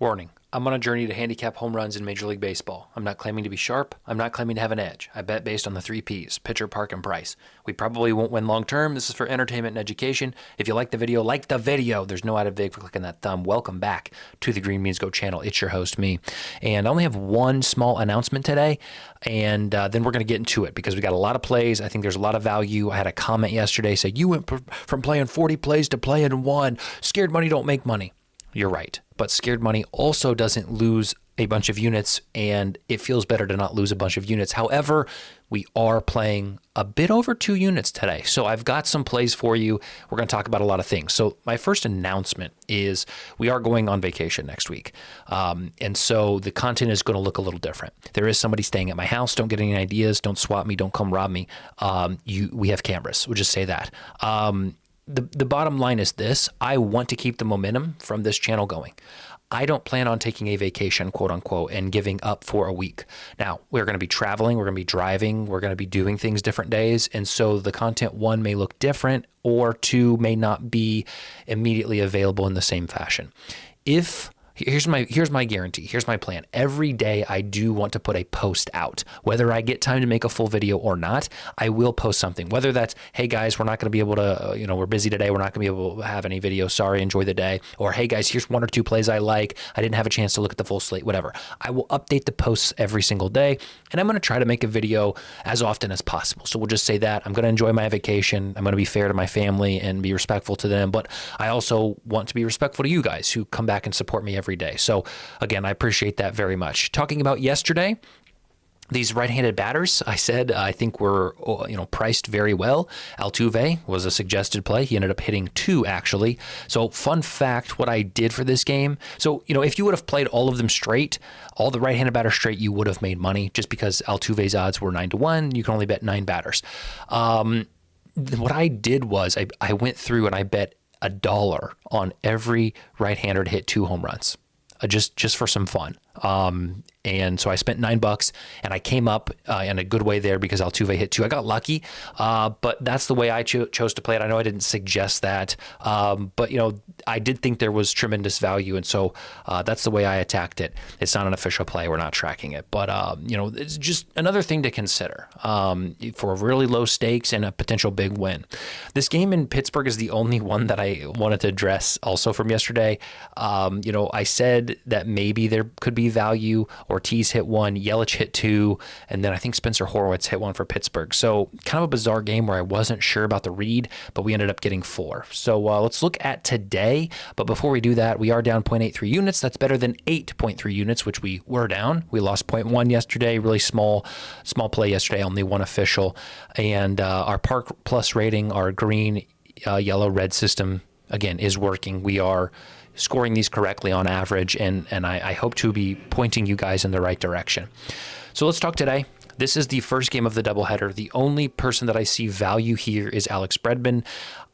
Warning, I'm on a journey to handicap home runs in Major League Baseball. I'm not claiming to be sharp. I'm not claiming to have an edge. I bet based on the 3 Ps, pitcher, park, and price. We probably won't win long term. This is for entertainment and education. If you like the video, like the video. There's no added vig for clicking that thumb. Welcome back to the Green Means Go channel. It's your host, me. And I only have one small announcement today, and then we're going to get into it because we got a lot of plays. I think there's a lot of value. I had a comment yesterday saying, you went from playing 40 plays to playing one. Scared money don't make money. You're right. But scared money also doesn't lose a bunch of units, and it feels better to not lose a bunch of units. However, we are playing a bit over 2 units today. So I've got some plays for you. We're going to talk about a lot of things. So my first announcement is we are going on vacation next week. And so the content is going to look a little different. There is somebody staying at my house. Don't get any ideas. Don't swat me. Don't come rob me. We have cameras. We'll just say that. The bottom line is this. I want to keep the momentum from this channel going. I don't plan on taking a vacation, quote unquote, and giving up for a week. Now, we're going to be traveling, we're going to be driving, we're going to be doing things different days. And so the content, 1, may look different, or 2, may not be immediately available in the same fashion. Here's my guarantee. Here's my plan. Every day I do want to put a post out. Whether I get time to make a full video or not, I will post something. Whether that's, hey guys, we're not going to be able to, we're busy today. We're not going to be able to have any video. Sorry, enjoy the day. Or, hey guys, here's 1 or 2 plays I like. I didn't have a chance to look at the full slate, whatever. I will update the posts every single day, and I'm going to try to make a video as often as possible. So we'll just say that. I'm going to enjoy my vacation. I'm going to be fair to my family and be respectful to them. But I also want to be respectful to you guys who come back and support me every day. So again, I appreciate that very much. Talking about yesterday, these right-handed batters, I said, I think were, priced very well. Altuve was a suggested play. He ended up hitting 2, actually. So fun fact, what I did for this game. So, if you would have played all of them straight, all the right-handed batters straight, you would have made money just because Altuve's odds were 9-1. You can only bet 9 batters. What I did was I went through and I bet $1 on every right-hander to hit 2 home runs. Just for some fun. And so I spent $9 and I came up in a good way there because Altuve hit 2. I got lucky, but that's the way I chose to play it. I know I didn't suggest that, but I did think there was tremendous value. And so that's the way I attacked it. It's not an official play. We're not tracking it, but it's just another thing to consider for really low stakes and a potential big win. This game in Pittsburgh is the only one that I wanted to address also from yesterday. I said that maybe there could be value. Ortiz hit 1, Yelich hit 2, and then I think Spencer Horwitz hit 1 for Pittsburgh. So kind of a bizarre game where I wasn't sure about the read, but we ended up getting 4. So let's look at today. But before we do that, we are down 0.83 units. That's better than 8.3 units, which we were down. We lost 0.1 yesterday, really small play yesterday, only 1 official. And our Park Plus rating, our green, yellow, red system, again, is working. We are scoring these correctly on average, and I hope to be pointing you guys in the right direction. So let's talk today. This is the first game of the doubleheader. The only person that I see value here is Alex Bregman.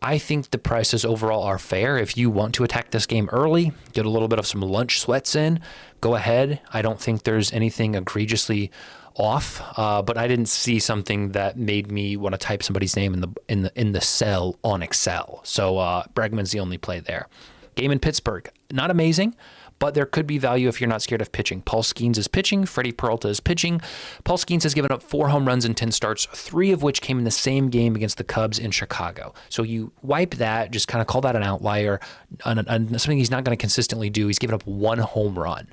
I think the prices overall are fair. If you want to attack this game early, get a little bit of some lunch sweats in, go ahead. I don't think there's anything egregiously off, but I didn't see something that made me want to type somebody's name in the cell on Excel. So Bregman's the only play there. Game in Pittsburgh, not amazing, but there could be value if you're not scared of pitching. Paul Skeens is pitching. Freddie Peralta is pitching. Paul Skeens has given up 4 home runs in 10 starts, 3 of which came in the same game against the Cubs in Chicago. So you wipe that, just kind of call that an outlier, something he's not going to consistently do. He's given up 1 home run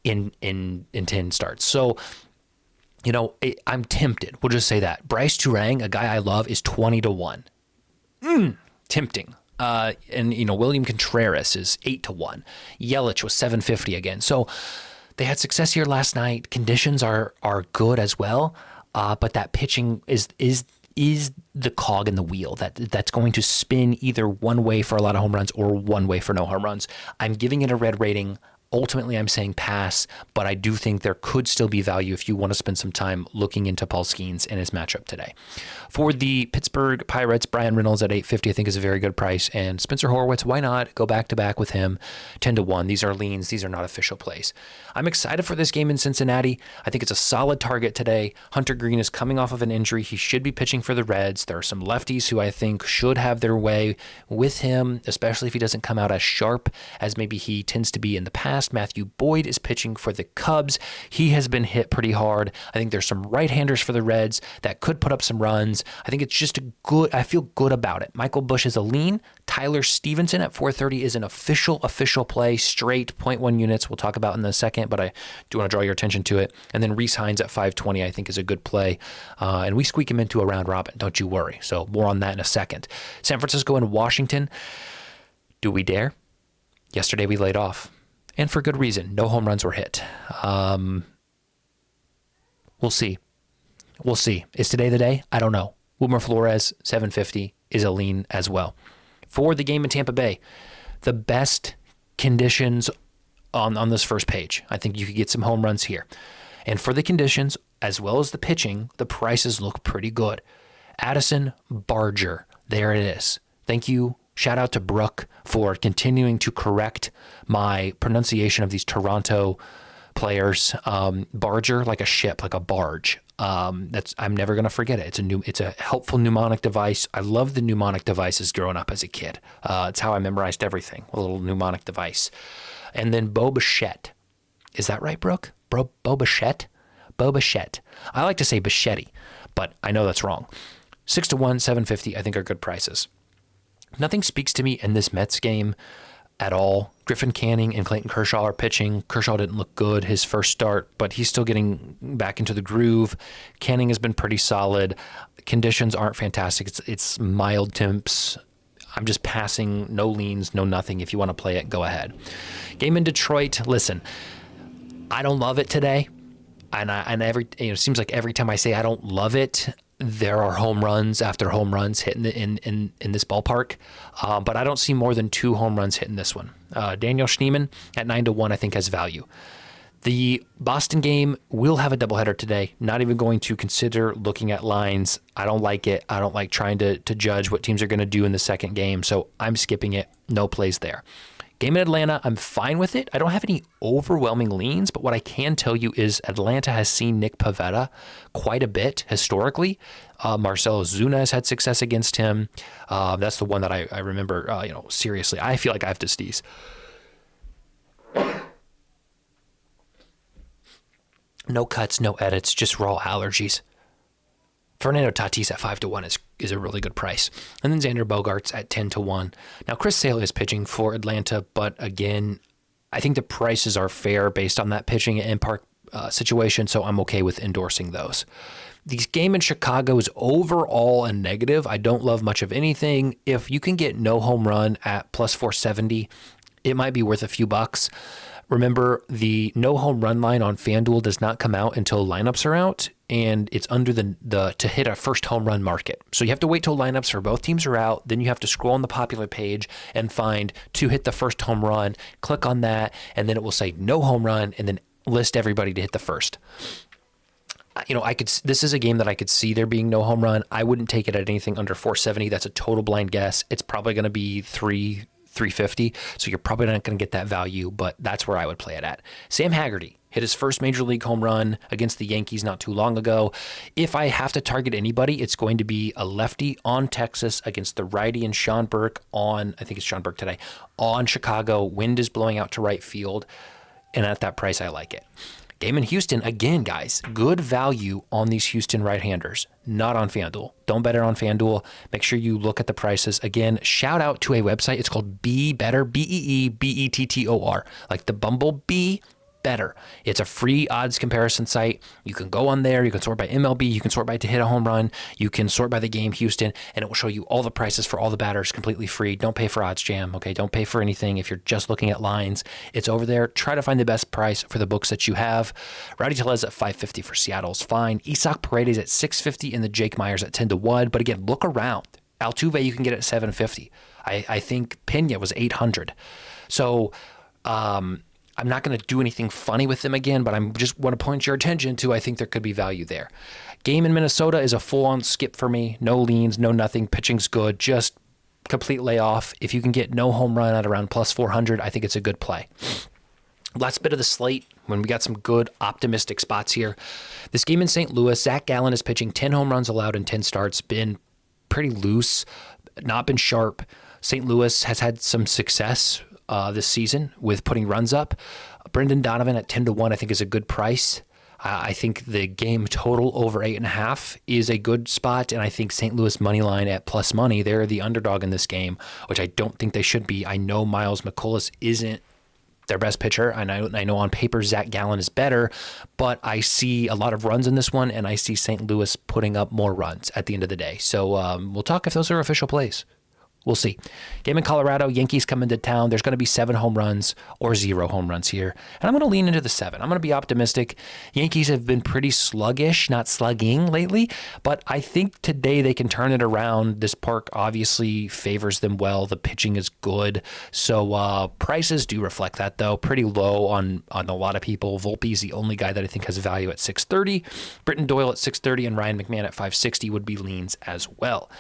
in 10 starts. So, I'm tempted. We'll just say that. Bryce Turang, a guy I love, is 20-1. Tempting. And William Contreras is 8-1. Yelich was 750 again. So they had success here last night. Conditions are good as well. But that pitching is the cog in the wheel that's going to spin either one way for a lot of home runs or one way for no home runs. I'm giving it a red rating. Ultimately, I'm saying pass, but I do think there could still be value if you want to spend some time looking into Paul Skeens and his matchup today. For the Pittsburgh Pirates, Brian Reynolds at 850 I think is a very good price, and Spencer Horwitz, why not go back-to-back with him, 10-1. These are leans. These are not official plays. I'm excited for this game in Cincinnati. I think it's a solid target today. Hunter Green is coming off of an injury. He should be pitching for the Reds. There are some lefties who I think should have their way with him, especially if he doesn't come out as sharp as maybe he tends to be in the past. fast. Matthew Boyd is pitching for the Cubs. He has been hit pretty hard. I think there's some right-handers for the Reds that could put up some runs. I think it's just I feel good about it. Michael Busch is a lean. Tyler Stevenson at 430 is an official play, straight 0.1 units. We'll talk about in a second, but I do want to draw your attention to it. And then Rhys Hines at 520 I think is a good play. And we squeak him into a round robin, don't you worry. So more on that in a second. San Francisco and Washington. Do we dare? Yesterday we laid off. And for good reason. No home runs were hit. We'll see. Is today the day? I don't know. Wilmer Flores, 750, is a lean as well. For the game in Tampa Bay, the best conditions on this first page. I think you could get some home runs here. And for the conditions, as well as the pitching, the prices look pretty good. Addison Barger, there it is. Thank you. Shout out to Brooke for continuing to correct my pronunciation of these Toronto players. Barger, like a ship, like a barge. I'm never gonna forget it. It's a helpful mnemonic device. I love the mnemonic devices growing up as a kid. It's how I memorized everything. A little mnemonic device. And then Bo Bichette. Is that right, Brooke? Bo Bichette? Bo Bichette. I like to say Bichetti, but I know that's wrong. 6-1, 750, I think are good prices. Nothing speaks to me in this Mets game at all. Griffin Canning and Clayton Kershaw are pitching. Kershaw didn't look good his first start, but he's still getting back into the groove. Canning has been pretty solid. Conditions aren't fantastic. It's mild temps. I'm just passing, no leans, no nothing. If you want to play it, go ahead. Game in Detroit. Listen, I don't love it today. It seems like every time I say I don't love it, there are home runs after home runs hitting in this ballpark. But I don't see more than 2 home runs hitting this one. Daniel Schneemann at 9-1, I think has value. The Boston game will have a doubleheader today. Not even going to consider looking at lines. I don't like it. I don't like trying to judge what teams are going to do in the second game. So I'm skipping it. No plays there. Game in Atlanta, I'm fine with it. I don't have any overwhelming leans, but what I can tell you is Atlanta has seen Nick Pivetta quite a bit historically. Marcelo Zuna has had success against him. That's the one that I remember, seriously. I feel like I have to sneeze. No cuts, no edits, just raw allergies. Fernando Tatis at 5-1 is a really good price. And then Xander Bogaerts at 10-1. Now, Chris Sale is pitching for Atlanta, but again, I think the prices are fair based on that pitching and in-park situation, so I'm okay with endorsing those. The game in Chicago is overall a negative. I don't love much of anything. If you can get no home run at plus 470, it might be worth a few bucks. Remember, the no home run line on FanDuel does not come out until lineups are out, and it's under the to hit a first home run market. So you have to wait till lineups for both teams are out. Then you have to scroll on the popular page and find to hit the first home run. Click on that, and then it will say no home run, and then list everybody to hit the first. This is a game that I could see there being no home run. I wouldn't take it at anything under 470. That's a total blind guess. It's probably going to be 350, so you're probably not going to get that value, but that's where I would play it at. Sam Haggerty hit his first major league home run against the Yankees not too long ago. If I have to target anybody, it's going to be a lefty on Texas against the righty and Sean Burke I think it's Sean Burke today, on Chicago. Wind is blowing out to right field, and at that price, I like it. Game in Houston, again, guys, good value on these Houston right-handers, not on FanDuel. Don't bet it on FanDuel. Make sure you look at the prices. Again, shout out to a website. It's called Be Better, BeeBettor, like the bumblebee better. It's a free odds comparison site. You can go on there. You can sort by MLB. You can sort by to hit a home run. You can sort by the game Houston, and it will show you all the prices for all the batters completely free. Don't pay for OddsJam, okay? Don't pay for anything if you're just looking at lines. It's over there. Try to find the best price for the books that you have. Rowdy Tellez at 550 for Seattle is fine. Isaac Paredes at 650 and the Jake Myers at 10-1. But again, look around. Altuve you can get at 750. I think Pena was 800. So, I'm not going to do anything funny with them again, but I just want to point your attention to I think there could be value there. Game in Minnesota is a full-on skip for me. No leans, no nothing. Pitching's good. Just complete layoff. If you can get no home run at around plus 400, I think it's a good play. Last bit of the slate when we got some good optimistic spots here. This game in St. Louis, Zach Gallen is pitching 10 home runs allowed in 10 starts. Been pretty loose, not been sharp. St. Louis has had some success this season with putting runs up. Brendan Donovan at 10-1, I think, is a good price. I think the game total over 8.5 is a good spot, and I think St. Louis money line at plus money, they're the underdog in this game, which I don't think they should be. I know Miles McCullough isn't their best pitcher. I know on paper Zach Gallen is better, but I see a lot of runs in this one, and I see St. Louis putting up more runs at the end of the day. So we'll talk if those are official plays. We'll see. Game in Colorado, Yankees come into town. There's going to be 7 home runs or 0 home runs here. And I'm going to lean into the 7. I'm going to be optimistic. Yankees have been pretty sluggish, not slugging lately, but I think today they can turn it around. This park obviously favors them well. The pitching is good. So prices do reflect that, though. Pretty low on a lot of people. Volpe's the only guy that I think has value at 630. Britton Doyle at 630 and Ryan McMahon at 560 would be leans as well.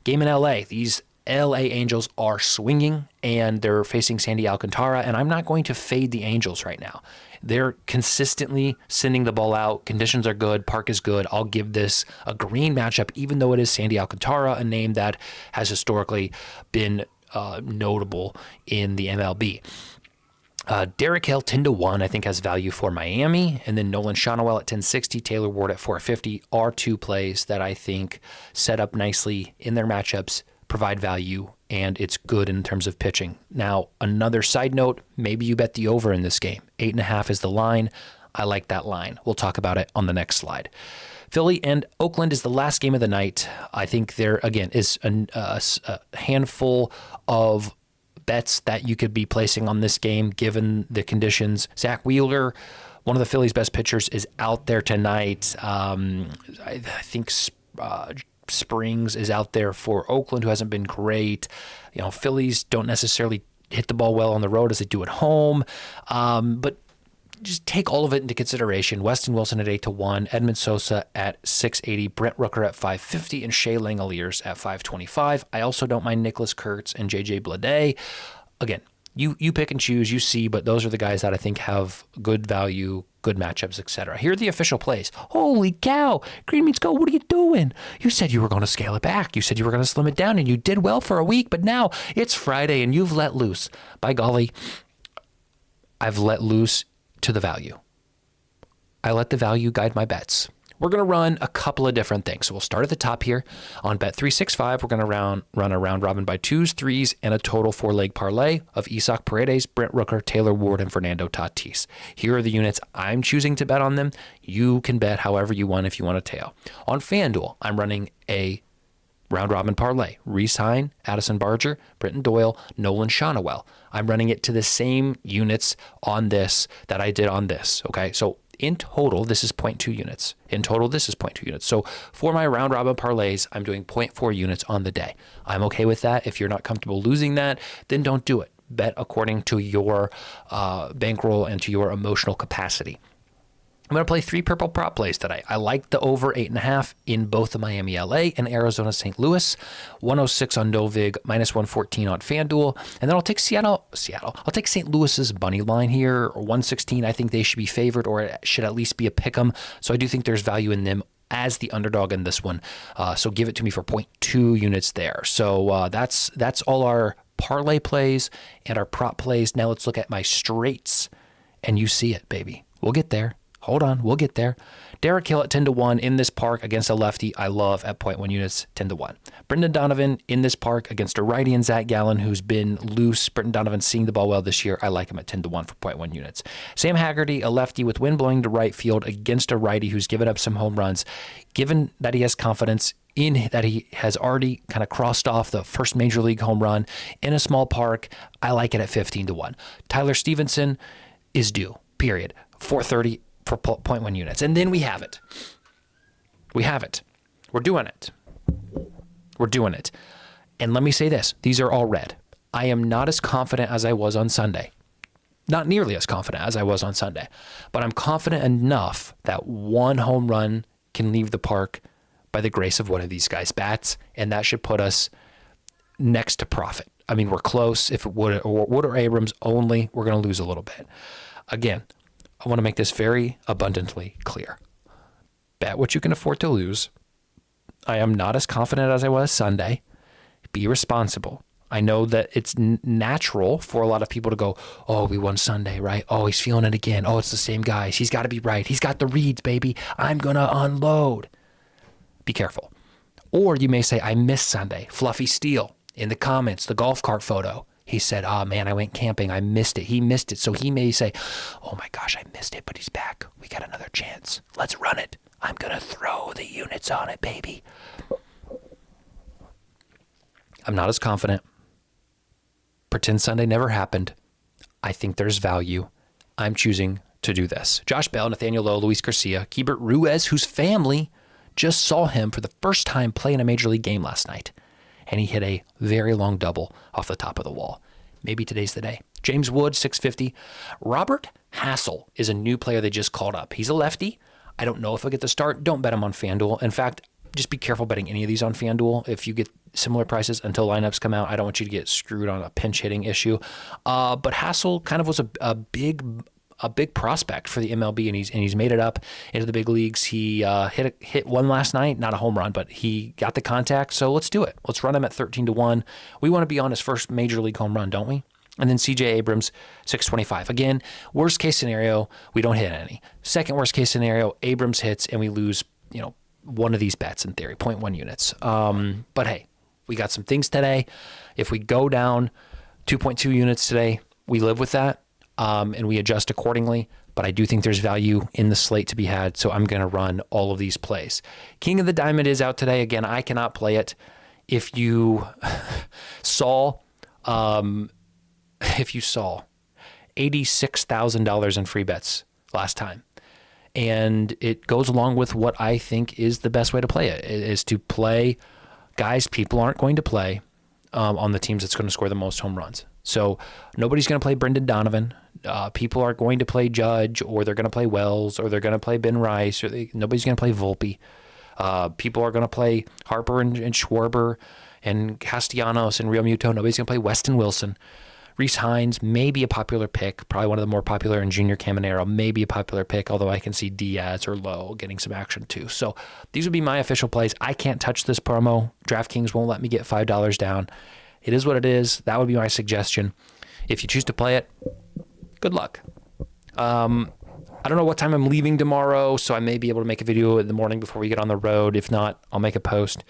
Game in LA. These LA Angels are swinging, and they're facing Sandy Alcantara, and I'm not going to fade the Angels right now. They're consistently sending the ball out. Conditions are good. Park is good. I'll give this a green matchup, even though it is Sandy Alcantara, a name that has historically been notable in the MLB. Derek Hill, 10-1, I think has value for Miami. And then Nolan Shonowell at 1060, Taylor Ward at 450 are 2 plays that I think set up nicely in their matchups, provide value, and it's good in terms of pitching. Now, another side note, maybe you bet the over in this game. 8.5 is the line. I like that line. We'll talk about it on the next slide. Philly and Oakland is the last game of the night. I think there, again, is a handful of bets that you could be placing on this game given the conditions. Zach Wheeler, one of the Phillies' best pitchers, is out there tonight. I think Springs is out there for Oakland, who hasn't been great. Phillies don't necessarily hit the ball well on the road as they do at home. But just take all of it into consideration. Weston Wilson at 8-1, Edmund Sosa at 680, Brent Rooker at 550, and Shea Langoliers at 525. I also don't mind Nicholas Kurtz and JJ Bleday. Again, you pick and choose, you see, but those are the guys that I think have good value, good matchups, etc. Here are the official plays. Holy cow, Green Meats Go, what are you doing? You said you were going to scale it back. You said you were going to slim it down, and you did well for a week, but now it's Friday, and you've let loose. By golly, I've let loose to the value. I let the value guide my bets. We're going to run a couple of different things. So we'll start at the top here. On Bet365, we're going to run a round robin by 2s, 3s, and a total 4-leg parlay of Isaac Paredes, Brent Rooker, Taylor Ward, and Fernando Tatis. Here are the units I'm choosing to bet on them. You can bet however you want if you want a tail. On FanDuel, I'm running a round robin parlay. Reese Hine, Addison Barger, Britton Doyle, Nolan Shonowell. I'm running it to the same units on this that I did on this. Okay, so in total, this is 0.2 units. In total, this is 0.2 units. So for my round robin parlays, I'm doing 0.4 units on the day. I'm okay with that. If you're not comfortable losing that, then don't do it. Bet according to your bankroll and to your emotional capacity. I'm going to play 3 purple prop plays today. I like the over 8.5 in both the Miami LA and Arizona St. Louis. 106 on Novig, minus 114 on FanDuel. And then I'll take Seattle. I'll take St. Louis's money line here, or 116. I think they should be favored, or it should at least be a pick'em. So I do think there's value in them as the underdog in this one. So give it to me for 0.2 units there. So that's all our parlay plays and our prop plays. Now let's look at my straights, and you see it, baby. We'll get there. Hold on, we'll get there. Derek Hill at 10-1 in this park against a lefty I love at 0.1 units, 10-1. Brendan Donovan in this park against a righty and Zach Gallen, who's been loose. Brendan Donovan seeing the ball well this year. I like him at 10-1 for 0.1 units. Sam Haggerty, a lefty with wind blowing to right field against a righty who's given up some home runs. Given that he has confidence in that he has already kind of crossed off the first major league home run in a small park, I like it at 15-1. Tyler Stevenson is due, period. 430 for 0.1 units. And then we have it. We have it. We're doing it. We're doing it. And let me say this. These are all red. I am not as confident as I was on Sunday. Not nearly as confident as I was on Sunday. But I'm confident enough that one home run can leave the park by the grace of one of these guys' bats. And that should put us next to profit. I mean, we're close. If it Wood or Abrams only, we're going to lose a little bit. Again, I want to make this very abundantly clear. Bet what you can afford to lose. I am not as confident as I was Sunday. Be responsible. I know that it's natural for a lot of people to go, oh, we won Sunday, right? Oh, he's feeling it again. Oh, it's the same guys. He's got to be right. He's got the reads, baby. I'm going to unload. Be careful. Or you may say, I missed Sunday. Fluffy Steel in the comments, the golf cart photo. He said, oh, man, I went camping. I missed it. He missed it. So he may say, oh, my gosh, I missed it, but he's back. We got another chance. Let's run it. I'm going to throw the units on it, baby. I'm not as confident. Pretend Sunday never happened. I think there's value. I'm choosing to do this. Josh Bell, Nathaniel Lowe, Luis Garcia, Keibert Ruiz, whose family just saw him for the first time play in a major league game last night. And he hit a very long double off the top of the wall. Maybe today's the day. James Wood, 650. Robert Hassel is a new player they just called up. He's a lefty. I don't know if he'll get the start. Don't bet him on FanDuel. In fact, just be careful betting any of these on FanDuel. If you get similar prices until lineups come out, I don't want you to get screwed on a pinch hitting issue. But Hassel kind of was a big prospect for the MLB, and he's made it up into the big leagues. He hit one last night, not a home run, but he got the contact. So let's do it. Let's run him at 13-1. We want to be on his first major league home run, don't we? And then CJ Abrams, 625. Again, worst case scenario, we don't hit any. Second worst case scenario, Abrams hits and we lose, one of these bets in theory, 0.1 units. But hey, we got some things today. If we go down 2.2 units today, we live with that and we adjust accordingly. But I do think there's value in the slate to be had, so I'm going to run all of these plays. King of the Diamond is out today. Again, I cannot play it. If you saw $86,000 in free bets last time. And it goes along with what I think is the best way to play it, is to play guys people aren't going to play on the teams that's going to score the most home runs. So nobody's going to play Brendan Donovan. People are going to play Judge, or they're going to play Wells, or they're going to play Ben Rice, or nobody's going to play Volpe. People are going to play Harper and Schwarber and Castellanos and Real Muto. Nobody's going to play Weston Wilson. Reese Hines may be a popular pick, probably one of the more popular, and Junior Caminero may be a popular pick, although I can see Diaz or Lowe getting some action too. So these would be my official plays. I can't touch this promo. DraftKings won't let me get $5 down. It is what it is. That would be my suggestion. If you choose to play it, good luck. I don't know what time I'm leaving tomorrow, so I may be able to make a video in the morning before we get on the road. If not, I'll make a post.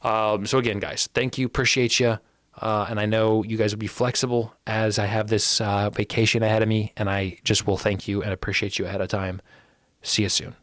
So again, guys, thank you. Appreciate you. And I know you guys will be flexible as I have this vacation ahead of me, and I just will thank you and appreciate you ahead of time. See you soon.